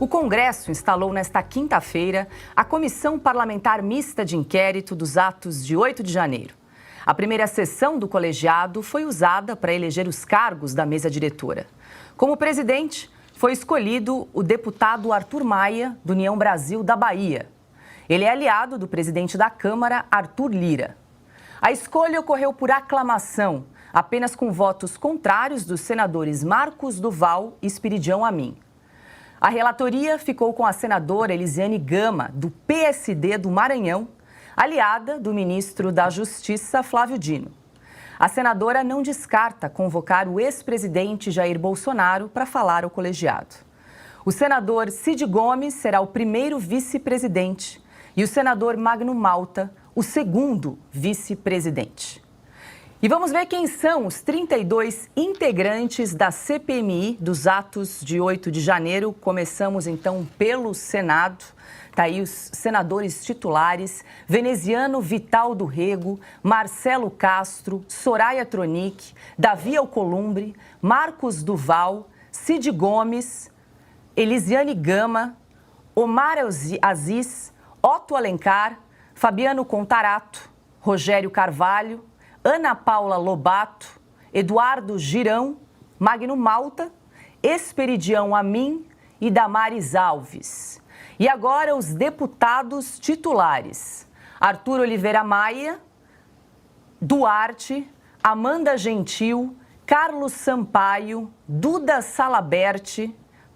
Congresso instalou nesta quinta-feira a Comissão Parlamentar Mista de Inquérito dos atos de 8 de janeiro. A primeira sessão do colegiado foi usada para eleger os cargos da mesa diretora. Como presidente, foi escolhido o deputado Arthur Maia, do União Brasil da Bahia. Ele é aliado do presidente da Câmara, Arthur Lira. A escolha ocorreu por aclamação, apenas com votos contrários dos senadores Marcos Duval e Esperidião Amin. A relatoria ficou com a senadora Elisiane Gama, do PSD do Maranhão, aliada do ministro da Justiça, Flávio Dino. A senadora não descarta convocar o ex-presidente Jair Bolsonaro para falar ao colegiado. O senador Cid Gomes será o primeiro vice-presidente e o senador Magno Malta, o segundo vice-presidente. E vamos ver quem são os 32 integrantes da CPMI dos atos de 8 de janeiro. Começamos, então, pelo Senado. Está aí os senadores titulares: Veneziano Vital do Rego, Marcelo Castro, Soraya Tronic, Davi Alcolumbre, Marcos Duval, Cid Gomes, Elisiane Gama, Omar Aziz, Otto Alencar, Fabiano Contarato, Rogério Carvalho, Ana Paula Lobato, Eduardo Girão, Magno Malta, Esperidião Amin e Damares Alves. E agora os deputados titulares: Arthur Oliveira Maia, Duarte, Amanda Gentil, Carlos Sampaio, Duda Salabert,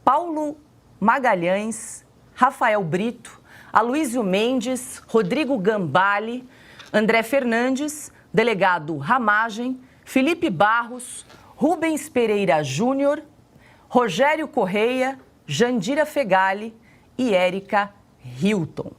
Paulo Magalhães, Rafael Brito, Aloysio Mendes, Rodrigo Gambale, André Fernandes, delegado Ramagem, Felipe Barros, Rubens Pereira Júnior, Rogério Correia, Jandira Fegali e Érica Hilton.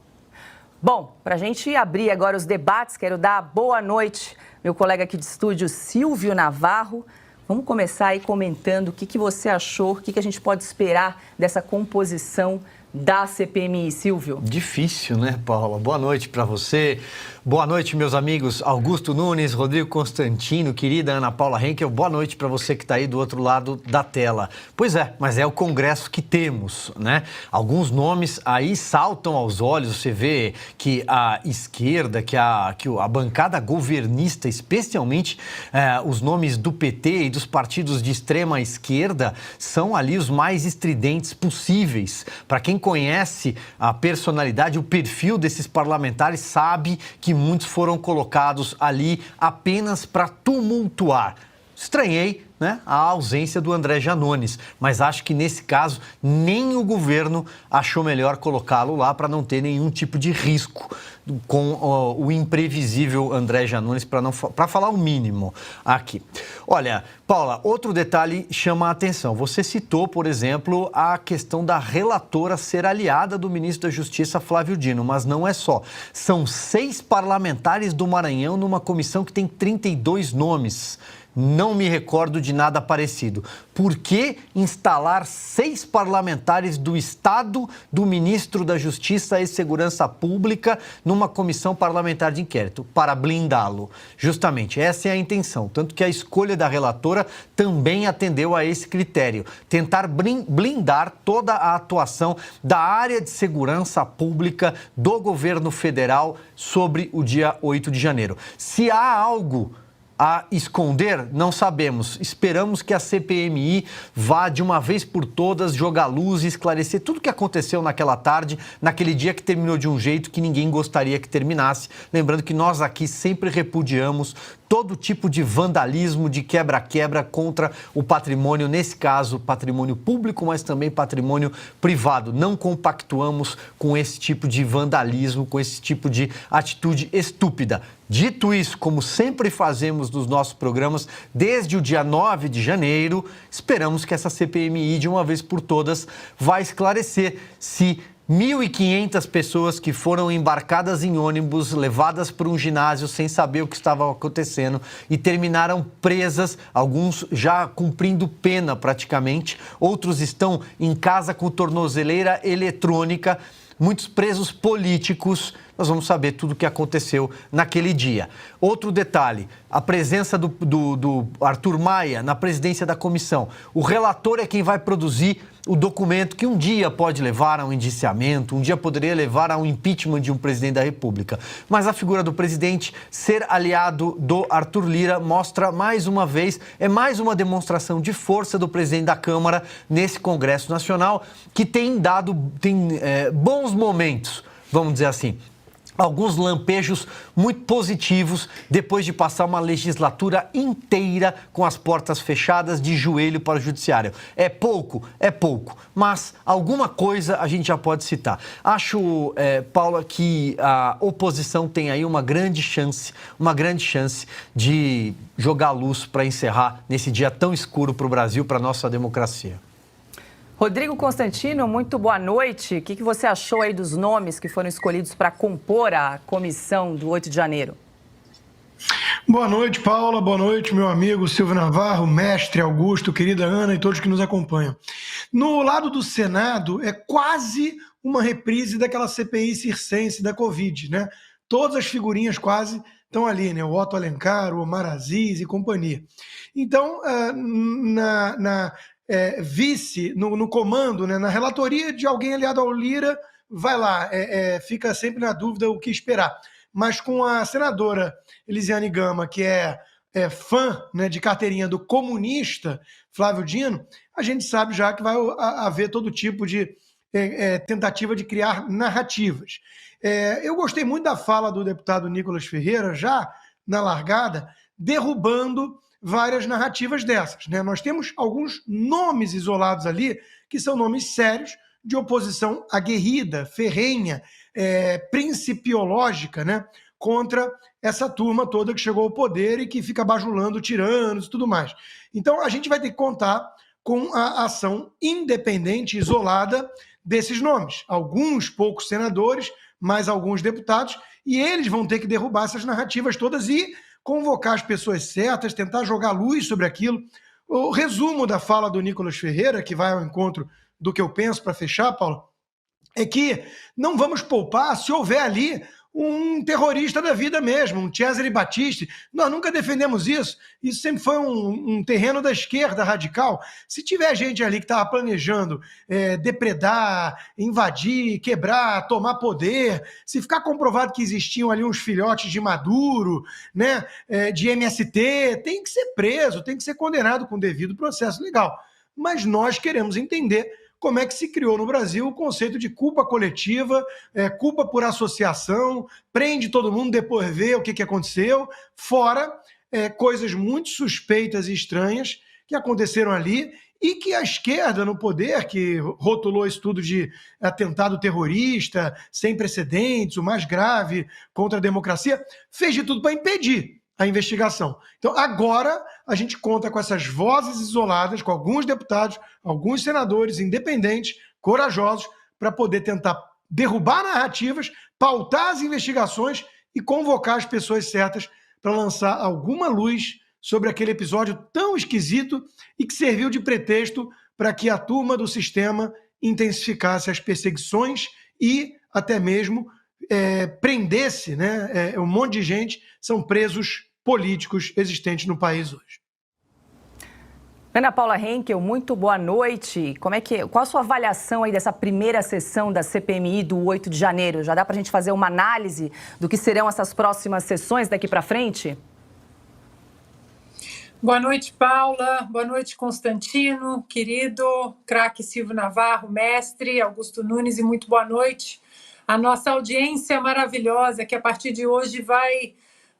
Bom, para a gente abrir agora os debates, quero dar boa noite meu colega aqui de estúdio, Silvio Navarro. Vamos começar aí comentando o que você achou, o que a gente pode esperar dessa composição da CPMI, Silvio. Difícil, né, Paula? Boa noite para você. Boa noite, meus amigos Augusto Nunes, Rodrigo Constantino, querida Ana Paula Henkel. Boa noite para você que está aí do outro lado da tela. Pois é, mas é o Congresso que temos, né? Alguns nomes aí saltam aos olhos. Você vê que a esquerda, que a bancada governista, especialmente os nomes do PT e dos partidos de extrema esquerda, são ali os mais estridentes possíveis. Para quem conhece a personalidade, o perfil desses parlamentares, sabe que muitos foram colocados ali apenas para tumultuar. Estranhei, né, a ausência do André Janones, mas acho que nesse caso nem o governo achou melhor colocá-lo lá para não ter nenhum tipo de risco com o imprevisível André Janones, para falar o mínimo aqui. Olha, Paula, outro detalhe chama a atenção. Você citou, por exemplo, a questão da relatora ser aliada do ministro da Justiça, Flávio Dino, mas não é só. São 6 parlamentares do Maranhão numa comissão que tem 32 nomes. Não me recordo de nada parecido. Por que instalar 6 parlamentares do Estado, do ministro da Justiça e Segurança Pública, numa comissão parlamentar de inquérito? Para blindá-lo. Justamente, essa é a intenção. Tanto que a escolha da relatora também atendeu a esse critério. Tentar blindar toda a atuação da área de segurança pública do governo federal sobre o dia 8 de janeiro. Se há algo a esconder, não sabemos. Esperamos que a CPMI vá de uma vez por todas jogar luz e esclarecer tudo o que aconteceu naquela tarde, naquele dia que terminou de um jeito que ninguém gostaria que terminasse. Lembrando que nós aqui sempre repudiamos todo tipo de vandalismo, de quebra-quebra contra o patrimônio, nesse caso, patrimônio público, mas também patrimônio privado. Não compactuamos com esse tipo de vandalismo, com esse tipo de atitude estúpida. Dito isso, como sempre fazemos nos nossos programas, desde o dia 9 de janeiro, esperamos que essa CPMI, de uma vez por todas, vai esclarecer se 1.500 pessoas que foram embarcadas em ônibus, levadas para um ginásio sem saber o que estava acontecendo e terminaram presas, alguns já cumprindo pena praticamente, outros estão em casa com tornozeleira eletrônica, muitos presos políticos, nós vamos saber tudo o que aconteceu naquele dia. Outro detalhe, a presença do Arthur Maia na presidência da comissão. O relator é quem vai produzir o documento que um dia pode levar a um indiciamento, um dia poderia levar a um impeachment de um presidente da República. Mas a figura do presidente ser aliado do Arthur Lira mostra mais uma vez, é mais uma demonstração de força do presidente da Câmara nesse Congresso Nacional, que tem dado bons momentos, vamos dizer assim. Alguns lampejos muito positivos depois de passar uma legislatura inteira com as portas fechadas de joelho para o judiciário. É pouco, mas alguma coisa a gente já pode citar. Acho, Paula, que a oposição tem aí uma grande chance de jogar luz para encerrar nesse dia tão escuro para o Brasil, para a nossa democracia. Rodrigo Constantino, muito boa noite. O que você achou aí dos nomes que foram escolhidos para compor a comissão do 8 de janeiro? Boa noite, Paula. Boa noite, meu amigo Silvio Navarro, mestre Augusto, querida Ana e todos que nos acompanham. No lado do Senado, é quase uma reprise daquela CPI circense da Covid, né? Todas as figurinhas quase estão ali, né? O Otto Alencar, o Omar Aziz e companhia. Então, vice, no comando, né, na relatoria de alguém aliado ao Lira, vai lá, fica sempre na dúvida o que esperar. Mas com a senadora Elisiane Gama, que é fã, né, de carteirinha do comunista Flávio Dino, a gente sabe já que vai haver todo tipo de tentativa de criar narrativas. Eu gostei muito da fala do deputado Nicolas Ferreira, já na largada, derrubando várias narrativas dessas, né? Nós temos alguns nomes isolados ali, que são nomes sérios, de oposição aguerrida, ferrenha, principiológica, né? Contra essa turma toda que chegou ao poder e que fica bajulando tiranos e tudo mais. Então, a gente vai ter que contar com a ação independente, isolada desses nomes. Alguns poucos senadores, mais alguns deputados, e eles vão ter que derrubar essas narrativas todas e convocar as pessoas certas, tentar jogar luz sobre aquilo. O resumo da fala do Nicolas Ferreira, que vai ao encontro do que eu penso para fechar, Paulo, é que não vamos poupar se houver ali um terrorista da vida mesmo, um Cesare Battisti. Nós nunca defendemos isso. Isso sempre foi um terreno da esquerda radical. Se tiver gente ali que estava planejando depredar, invadir, quebrar, tomar poder, se ficar comprovado que existiam ali uns filhotes de Maduro, né, de MST, tem que ser preso, tem que ser condenado com o devido processo legal. Mas nós queremos entender como é que se criou no Brasil o conceito de culpa coletiva, culpa por associação, prende todo mundo, depois vê o que aconteceu, fora coisas muito suspeitas e estranhas que aconteceram ali e que a esquerda no poder, que rotulou isso tudo de atentado terrorista, sem precedentes, o mais grave contra a democracia, fez de tudo para impedir a investigação. Então, agora, a gente conta com essas vozes isoladas, com alguns deputados, alguns senadores independentes, corajosos, para poder tentar derrubar narrativas, pautar as investigações e convocar as pessoas certas para lançar alguma luz sobre aquele episódio tão esquisito e que serviu de pretexto para que a turma do sistema intensificasse as perseguições e até mesmo prendesse, né, um monte de gente, são presos políticos existentes no país hoje. Ana Paula Henkel, muito boa noite. Qual a sua avaliação aí dessa primeira sessão da CPMI do 8 de janeiro? Já dá para a gente fazer uma análise do que serão essas próximas sessões daqui para frente? Boa noite, Paula. Boa noite, Constantino, querido, craque Silvio Navarro, mestre, Augusto Nunes, e muito boa noite a nossa audiência maravilhosa, que a partir de hoje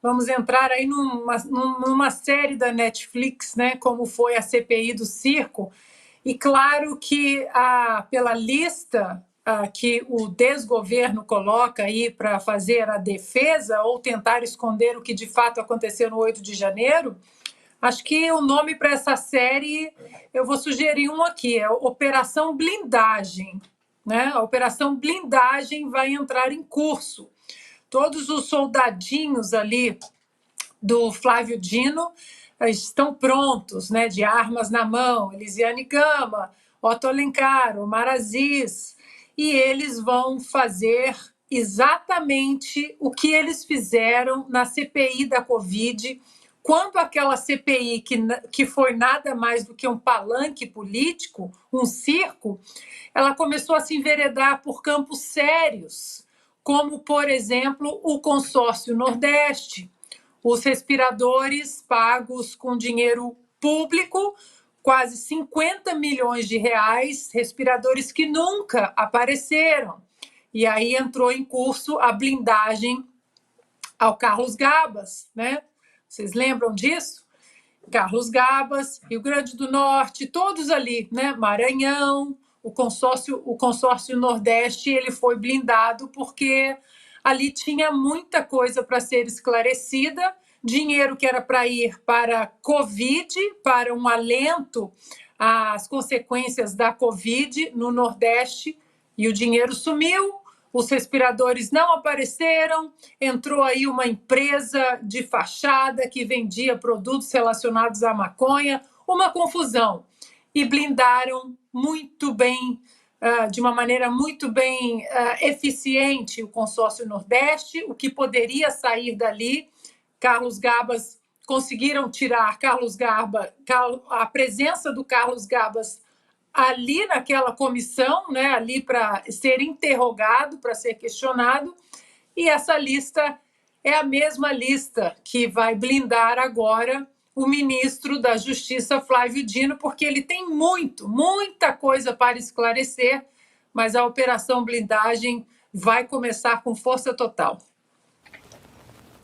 vamos entrar aí numa série da Netflix, né, como foi a CPI do circo, e claro que pela lista que o desgoverno coloca aí para fazer a defesa ou tentar esconder o que de fato aconteceu no 8 de janeiro, acho que o nome para essa série, eu vou sugerir um aqui, é Operação Blindagem. Né? A Operação Blindagem vai entrar em curso. Todos os soldadinhos ali do Flávio Dino estão prontos, né, de armas na mão. Elisiane Gama, Otto Alencar, Omar Aziz. E eles vão fazer exatamente o que eles fizeram na CPI da Covid, quando aquela CPI, que foi nada mais do que um palanque político, um circo, ela começou a se enveredar por campos sérios, como, por exemplo, o consórcio Nordeste, os respiradores pagos com dinheiro público, quase 50 milhões de reais, respiradores que nunca apareceram. E aí entrou em curso a blindagem ao Carlos Gabas, né? Vocês lembram disso? Carlos Gabas, Rio Grande do Norte, todos ali, né? Maranhão, o consórcio Nordeste, ele foi blindado porque ali tinha muita coisa para ser esclarecida, dinheiro que era para ir para Covid, para um alento às consequências da Covid no Nordeste, e o dinheiro sumiu. Os respiradores não apareceram, entrou aí uma empresa de fachada que vendia produtos relacionados à maconha, uma confusão. E blindaram muito bem, de uma maneira muito bem eficiente, o consórcio Nordeste, o que poderia sair dali. Carlos Gabas, conseguiram tirar a presença do Carlos Gabas ali naquela comissão, né, ali para ser interrogado, para ser questionado, e essa lista é a mesma lista que vai blindar agora o ministro da Justiça, Flávio Dino, porque ele tem muita coisa para esclarecer, mas a Operação Blindagem vai começar com força total.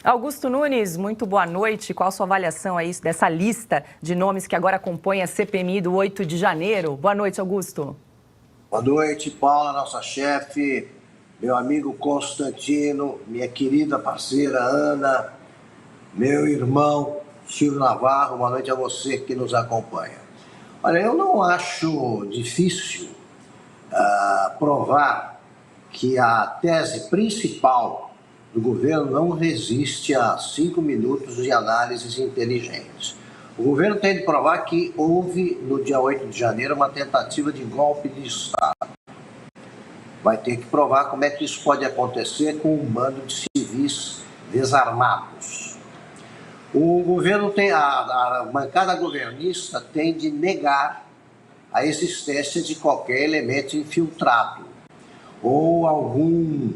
Augusto Nunes, muito boa noite. Qual a sua avaliação aí dessa lista de nomes que agora compõem a CPMI do 8 de janeiro? Boa noite, Augusto. Boa noite, Paula, nossa chefe, meu amigo Constantino, minha querida parceira Ana, meu irmão Silvio Navarro, boa noite a você que nos acompanha. Olha, eu não acho difícil provar que a tese principal do governo não resiste a 5 minutos de análises inteligentes. O governo tem de provar que houve, no dia 8 de janeiro, uma tentativa de golpe de Estado. Vai ter que provar como é que isso pode acontecer com um bando de civis desarmados. O governo tem, a bancada governista tem de negar a existência de qualquer elemento infiltrado ou algum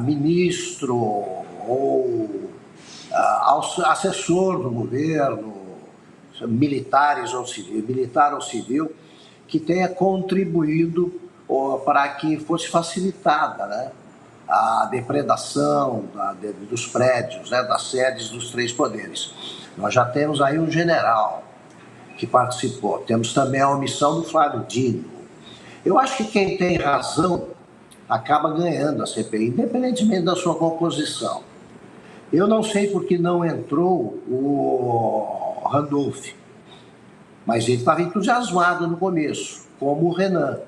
ministro ou assessor do governo, militar ou civil, que tenha contribuído para que fosse facilitada, né, a depredação dos prédios, né, das sedes dos 3 poderes. Nós já temos aí um general que participou, temos também a omissão do Flávio Dino. Eu acho que quem tem razão acaba ganhando a CPI, independentemente da sua composição. Eu não sei por que não entrou o Randolph, mas ele estava entusiasmado no começo, como o Renan.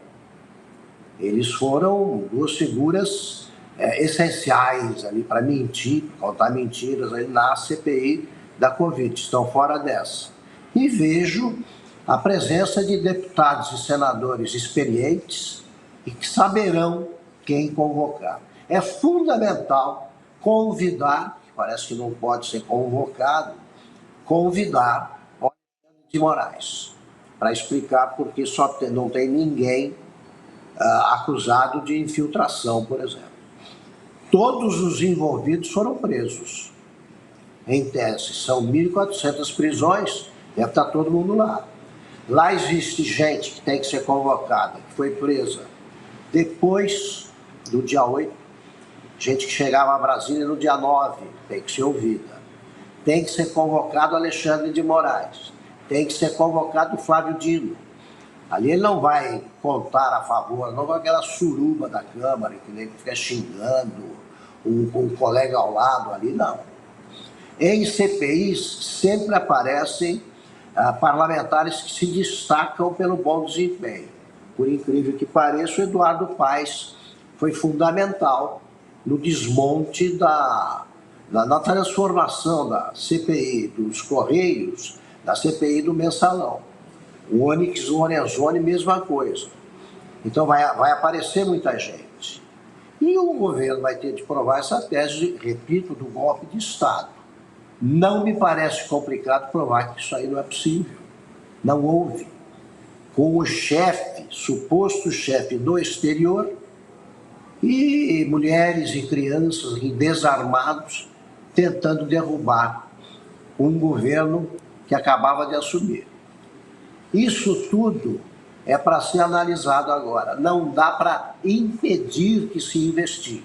Eles foram 2 figuras essenciais ali para mentir, contar mentiras ali na CPI da Covid, estão fora dessa. E vejo a presença de deputados e senadores experientes e que saberão quem convocar. É fundamental convidar, que parece que não pode ser convocado, convidar o Alexandre de Moraes, para explicar por que não tem ninguém acusado de infiltração, por exemplo. Todos os envolvidos foram presos. Em tese, são 1.400 prisões, deve estar todo mundo lá. Lá existe gente que tem que ser convocada, que foi presa depois do dia 8, gente que chegava a Brasília no dia 9, tem que ser ouvida. Tem que ser convocado Alexandre de Moraes, tem que ser convocado Flávio Dino. Ali ele não vai contar a favor, não vai aquela suruba da Câmara, que nem fica xingando um colega ao lado ali, não. Em CPIs sempre aparecem parlamentares que se destacam pelo bom desempenho. Por incrível que pareça, o Eduardo Paes foi fundamental no desmonte na transformação da CPI dos Correios, da CPI do Mensalão. O Onyx Lorenzoni, mesma coisa. Então vai aparecer muita gente. E o governo vai ter de provar essa tese, repito, do golpe de Estado. Não me parece complicado provar que isso aí não é possível. Não houve. Com o chefe, suposto chefe do exterior, e mulheres e crianças desarmados tentando derrubar um governo que acabava de assumir. Isso tudo é para ser analisado agora. Não dá para impedir que se investigue.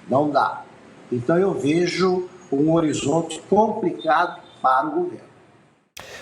Não dá. Então eu vejo um horizonte complicado para o governo.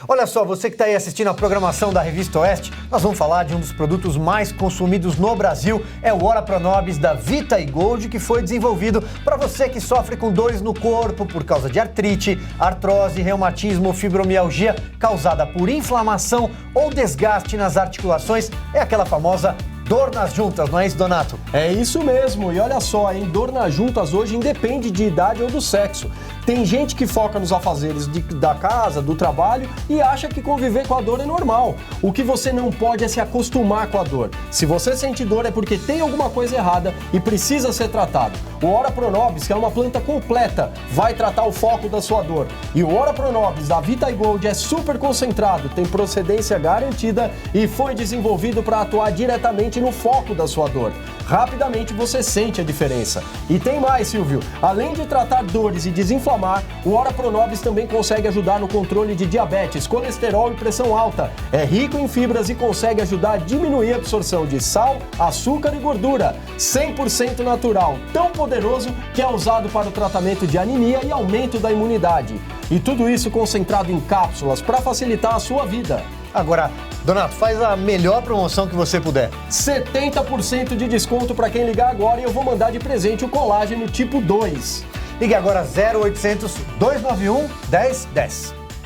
Olha só, você que está aí assistindo a programação da Revista Oeste, nós vamos falar de um dos produtos mais consumidos no Brasil, é o Ora Pronobis da Vita e Gold, que foi desenvolvido para você que sofre com dores no corpo por causa de artrite, artrose, reumatismo, fibromialgia causada por inflamação ou desgaste nas articulações, é aquela famosa dor nas juntas, não é isso, Donato? É isso mesmo, e olha só, hein? Dor nas juntas hoje independe de idade ou do sexo. Tem gente que foca nos afazeres da casa, do trabalho e acha que conviver com a dor é normal. O que você não pode é se acostumar com a dor. Se você sente dor é porque tem alguma coisa errada e precisa ser tratado. O Ora Pronobis, que é uma planta completa, vai tratar o foco da sua dor. E o Ora Pronobis da Vita e Gold é super concentrado, tem procedência garantida e foi desenvolvido para atuar diretamente no foco da sua dor. Rapidamente você sente a diferença. E tem mais, Silvio. Além de tratar dores e desinflamar, o Ora Pronobis também consegue ajudar no controle de diabetes, colesterol e pressão alta. É rico em fibras e consegue ajudar a diminuir a absorção de sal, açúcar e gordura. 100% natural, tão poderoso que é usado para o tratamento de anemia e aumento da imunidade. E tudo isso concentrado em cápsulas para facilitar a sua vida. Agora, Donato, faz a melhor promoção que você puder. 70% de desconto para quem ligar agora e eu vou mandar de presente o colágeno tipo 2. Ligue agora 0800 291 1010.